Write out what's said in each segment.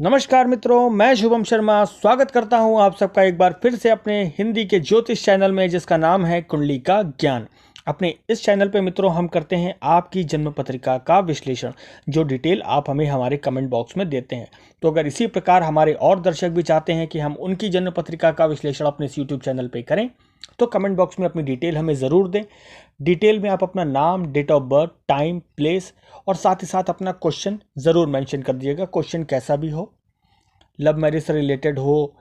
नमस्कार मित्रों, मैं शुभम शर्मा स्वागत करता हूं आप सबका एक बार फिर से अपने हिंदी के ज्योतिष चैनल में, जिसका नाम है कुंडली का ज्ञान। अपने इस चैनल पे मित्रों हम करते हैं आपकी जन्म पत्रिका का विश्लेषण, जो डिटेल आप हमें हमारे कमेंट बॉक्स में देते हैं। तो अगर इसी प्रकार हमारे और दर्शक भी चाहते हैं कि हम उनकी जन्म पत्रिका का विश्लेषण अपने इस यूट्यूब चैनल पर करें, तो कमेंट बॉक्स में अपनी डिटेल हमें ज़रूर दें। डिटेल में आप अपना नाम, date of birth, time, place और साथ ही साथ अपना क्वेश्चन ज़रूर मेंशन कर दीजिएगा। क्वेश्चन कैसा भी हो, लव मैरिज से रिलेटेड हो,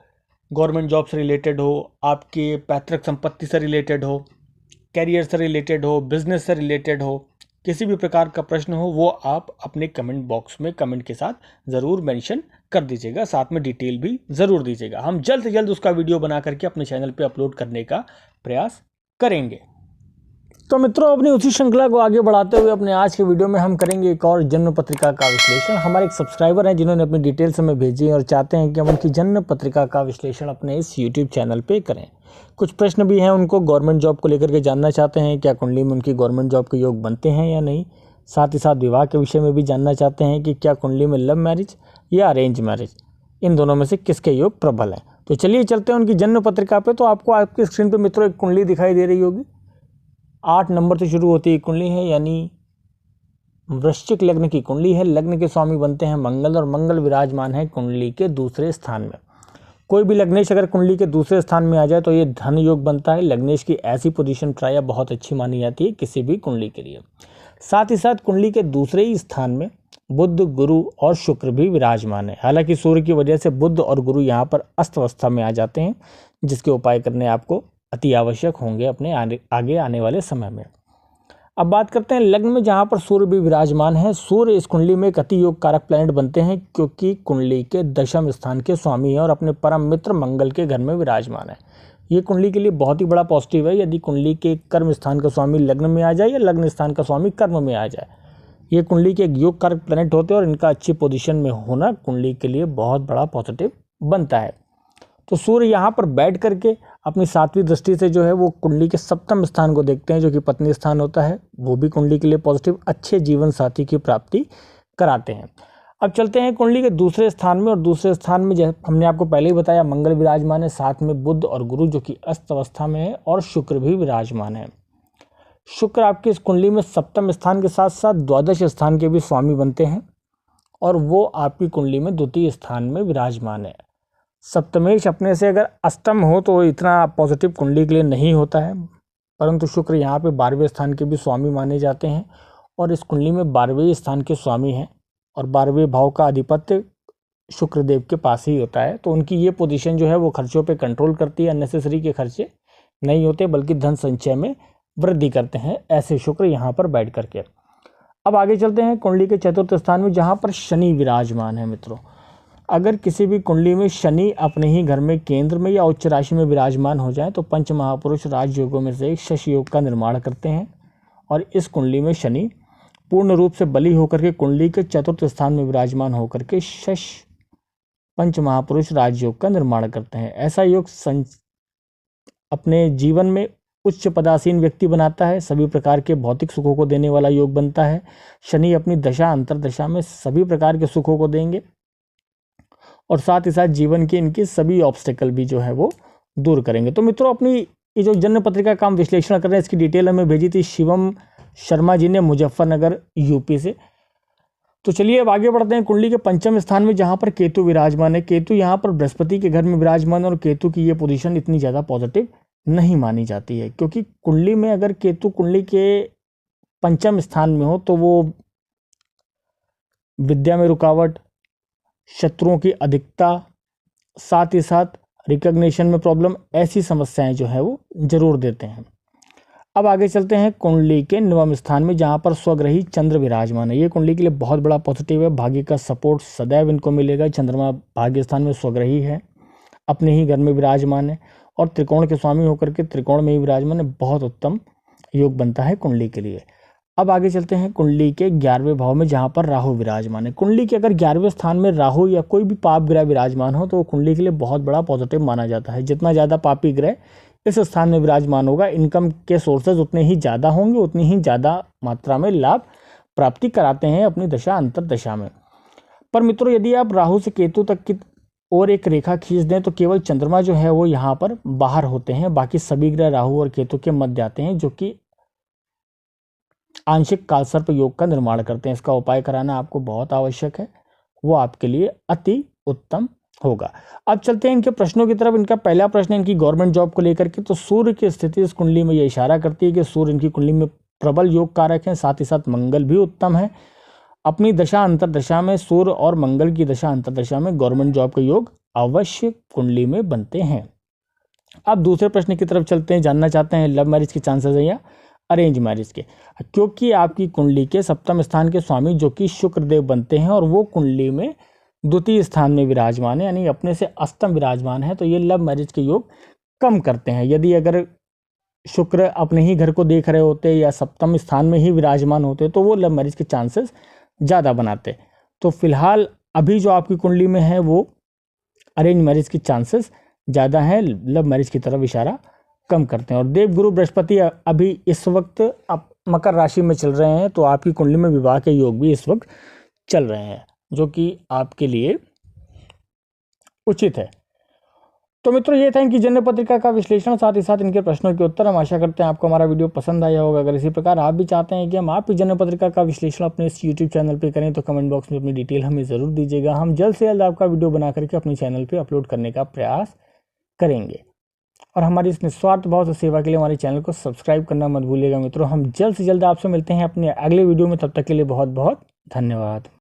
गवर्नमेंट जॉब से रिलेटेड हो, आपके पैतृक संपत्ति से रिलेटेड हो, कैरियर से रिलेटेड हो, बिजनेस से रिलेटेड हो, किसी भी प्रकार का प्रश्न हो, वो आप अपने कमेंट बॉक्स में कमेंट के साथ ज़रूर मेंशन कर दीजिएगा। साथ में डिटेल भी ज़रूर दीजिएगा। हम जल्द से जल्द उसका वीडियो बना करके अपने चैनल पे अपलोड करने का प्रयास करेंगे। तो मित्रों, अपनी उसी श्रृंखला को आगे बढ़ाते हुए अपने आज के वीडियो में हम करेंगे एक और जन्म पत्रिका का विश्लेषण। हमारे एक सब्सक्राइबर हैं जिन्होंने अपनी डिटेल्स हमें भेजी और चाहते हैं कि हम उनकी जन्म पत्रिका का विश्लेषण अपने इस यूट्यूब चैनल पे करें। कुछ प्रश्न भी हैं, उनको गवर्नमेंट जॉब को लेकर के जानना चाहते हैं, क्या कुंडली में उनकी गवर्नमेंट जॉब के योग बनते हैं या नहीं। साथ ही साथ विवाह के विषय में भी जानना चाहते हैं कि क्या कुंडली में लव मैरिज या अरेंज मैरिज, इन दोनों में से किसके योग प्रबल हैं। तो चलिए चलते हैं उनकी जन्म पत्रिका पे। तो आपको आपकी स्क्रीन पर मित्रों एक कुंडली दिखाई दे रही होगी। 8 नंबर से शुरू होती है कुंडली है, यानी वृश्चिक लग्न की कुंडली है। लग्न के स्वामी बनते हैं मंगल और मंगल विराजमान है कुंडली के दूसरे स्थान में। कोई भी लग्नेश अगर कुंडली के दूसरे स्थान में आ जाए तो ये धन योग बनता है। लग्नेश की ऐसी पोजीशन प्राय बहुत अच्छी मानी जाती है किसी भी कुंडली के लिए। साथ ही साथ कुंडली के दूसरे ही स्थान में बुध, गुरु और शुक्र भी विराजमान है। हालांकि सूर्य की वजह से बुध और गुरु यहाँ पर अस्त अवस्था में आ जाते हैं, जिसके उपाय करने आपको अति आवश्यक होंगे अपने आगे आने वाले समय में। अब बात करते हैं लग्न में, जहां पर सूर्य भी विराजमान है। सूर्य इस कुंडली में एक अति योग कारक प्लैनेट बनते हैं, क्योंकि कुंडली के दशम स्थान के स्वामी हैं और अपने परम मित्र मंगल के घर में विराजमान है। ये कुंडली के लिए बहुत ही बड़ा पॉजिटिव है यदि कुंडली के कर्म स्थान का स्वामी लग्न में आ जाए या लग्न स्थान का स्वामी कर्म में आ जाए। ये कुंडली के एक योग कारक प्लैनेट होते हैं और इनका अच्छी पोजिशन में होना कुंडली के लिए बहुत बड़ा पॉजिटिव बनता है। तो सूर्य यहाँ पर बैठ करके अपनी 7वीं दृष्टि से जो है वो कुंडली के सप्तम स्थान को देखते हैं, जो कि पत्नी स्थान होता है। वो भी कुंडली के लिए पॉजिटिव, अच्छे जीवन साथी की प्राप्ति कराते हैं। अब चलते हैं कुंडली के दूसरे स्थान में, और दूसरे स्थान में जैसे हमने आपको पहले ही बताया मंगल विराजमान है, साथ में बुध और गुरु जो कि अस्त अवस्था में है, और शुक्र भी विराजमान है। शुक्र आपकी इस कुंडली में सप्तम स्थान के साथ साथ द्वादश स्थान के भी स्वामी बनते हैं, और वो आपकी कुंडली में द्वितीय स्थान में विराजमान है। सप्तमेश अपने से अगर अष्टम हो तो इतना पॉजिटिव कुंडली के लिए नहीं होता है, परंतु शुक्र यहाँ पे 12वें स्थान के भी स्वामी माने जाते हैं, और इस कुंडली में 12वें स्थान के स्वामी हैं, और 12वें भाव का अधिपत्य शुक्रदेव के पास ही होता है। तो उनकी ये पोजीशन जो है वो खर्चों पे कंट्रोल करती है, अननेसेसरी के खर्चे नहीं होते, बल्कि धन संचय में वृद्धि करते हैं ऐसे शुक्र यहाँ पर बैठ करके। अब आगे चलते हैं कुंडली के चतुर्थ स्थान में, जहाँ पर शनि विराजमान है। मित्रों, अगर किसी भी कुंडली में शनि अपने ही घर में केंद्र में या उच्च राशि में विराजमान हो जाए तो पंच महापुरुष राजयोगों में से एक शश योग का निर्माण करते हैं, और इस कुंडली में शनि पूर्ण रूप से बली होकर के कुंडली के चतुर्थ स्थान में विराजमान होकर के शश पंच महापुरुष राजयोग का निर्माण करते हैं। ऐसा योग अपने जीवन में उच्च पदासीन व्यक्ति बनाता है, सभी प्रकार के भौतिक सुखों को देने वाला योग बनता है। शनि अपनी दशा अंतरदशा में सभी प्रकार के सुखों को देंगे, और साथ ही साथ जीवन के इनके सभी ऑब्स्टेकल भी जो है वो दूर करेंगे। तो मित्रों, अपनी ये जो जन्म पत्रिका का हम विश्लेषण कर रहे हैं, इसकी डिटेल हमें भेजी थी शिवम शर्मा जी ने मुजफ्फरनगर यूपी से। तो चलिए अब आगे बढ़ते हैं कुंडली के पंचम स्थान में, जहाँ पर केतु विराजमान है। केतु यहाँ पर बृहस्पति के घर में विराजमान, और केतु की ये पोजीशन इतनी ज़्यादा पॉजिटिव नहीं मानी जाती है, क्योंकि कुंडली में अगर केतु कुंडली के पंचम स्थान में हो तो वो विद्या में रुकावट, शत्रुओं की अधिकता, साथ ही साथ रिकॉग्निशन में प्रॉब्लम, ऐसी समस्याएं जो है वो जरूर देते हैं। अब आगे चलते हैं कुंडली के 9वें स्थान में, जहां पर स्वग्रही चंद्र विराजमान है। ये कुंडली के लिए बहुत बड़ा पॉजिटिव है, भाग्य का सपोर्ट सदैव इनको मिलेगा। चंद्रमा भाग्य स्थान में स्वग्रही है, अपने ही घर में विराजमान है, और त्रिकोण के स्वामी होकर के त्रिकोण में ही विराजमान है। बहुत उत्तम योग बनता है कुंडली के लिए। अब आगे चलते हैं कुंडली के 11वें भाव में, जहां पर राहु विराजमान है। कुंडली के अगर 11वें स्थान में राहु या कोई भी पाप ग्रह विराजमान हो तो वो कुंडली के लिए बहुत बड़ा पॉजिटिव माना जाता है। जितना ज़्यादा पापी ग्रह इस स्थान में विराजमान होगा, इनकम के सोर्सेज उतने ही ज़्यादा होंगे, उतनी ही ज़्यादा मात्रा में लाभ प्राप्ति कराते हैं अपनी दशा अंतरदशा में। पर मित्रों यदि आप राहु से केतु तक की और एक रेखा खींच दें तो केवल चंद्रमा जो है वो यहाँ पर बाहर होते हैं, बाकी सभी ग्रह राहु और केतु के मध्य आते हैं, जो कि आंशिक कालसर्प योग का निर्माण करते हैं। इसका उपाय कराना आपको बहुत आवश्यक है, वो आपके लिए अति उत्तम होगा। अब चलते हैं इनके प्रश्नों की तरफ। इनका पहला प्रश्न है इनकी गवर्नमेंट जॉब को लेकर के। तो सूर्य की स्थिति इस कुंडली में ये इशारा करती है कि सूर्य इनकी कुंडली में प्रबल योग कारक है, साथ ही साथ मंगल भी उत्तम है। अपनी दशा अंतरदशा में सूर्य और मंगल की दशा अंतरदशा में गवर्नमेंट जॉब का योग अवश्य कुंडली में बनते हैं। अब दूसरे प्रश्न की तरफ चलते हैं। जानना चाहते हैं लव मैरिज के चांसेस है या अरेंज मैरिज के। क्योंकि आपकी कुंडली के सप्तम स्थान के स्वामी जो कि शुक्रदेव बनते हैं और वो कुंडली में द्वितीय स्थान में विराजमान है, यानी अपने से अष्टम विराजमान है, तो ये लव मैरिज के योग कम करते हैं। यदि अगर शुक्र अपने ही घर को देख रहे होते या सप्तम स्थान में ही विराजमान होते तो वो लव मैरिज के चांसेस ज़्यादा बनाते। तो फिलहाल अभी जो आपकी कुंडली में है वो अरेंज मैरिज की चांसेस ज़्यादा हैं, लव मैरिज की तरफ इशारा कम करते हैं। और देवगुरु बृहस्पति अभी इस वक्त अब मकर राशि में चल रहे हैं, तो आपकी कुंडली में विवाह के योग भी इस वक्त चल रहे हैं, जो कि आपके लिए उचित है। तो मित्रों ये था इनकी जन्म पत्रिका का विश्लेषण, साथ ही साथ इनके प्रश्नों के उत्तर। हम आशा करते हैं आपको हमारा वीडियो पसंद आया होगा। अगर इसी प्रकार आप भी चाहते हैं कि हम आपकी जन्म पत्रिका का विश्लेषण अपने इस यूट्यूब चैनल पे करें तो कमेंट बॉक्स में अपनी डिटेल हमें ज़रूर दीजिएगा। हम जल्द से जल्द आपका वीडियो बना करके अपने चैनल पर अपलोड करने का प्रयास करेंगे। और हमारी इस निस्वार्थ भाव से सेवा के लिए हमारे चैनल को सब्सक्राइब करना मत भूलिएगा मित्रों। हम जल्द से जल्द आपसे मिलते हैं अपने अगले वीडियो में, तब तक के लिए बहुत बहुत धन्यवाद।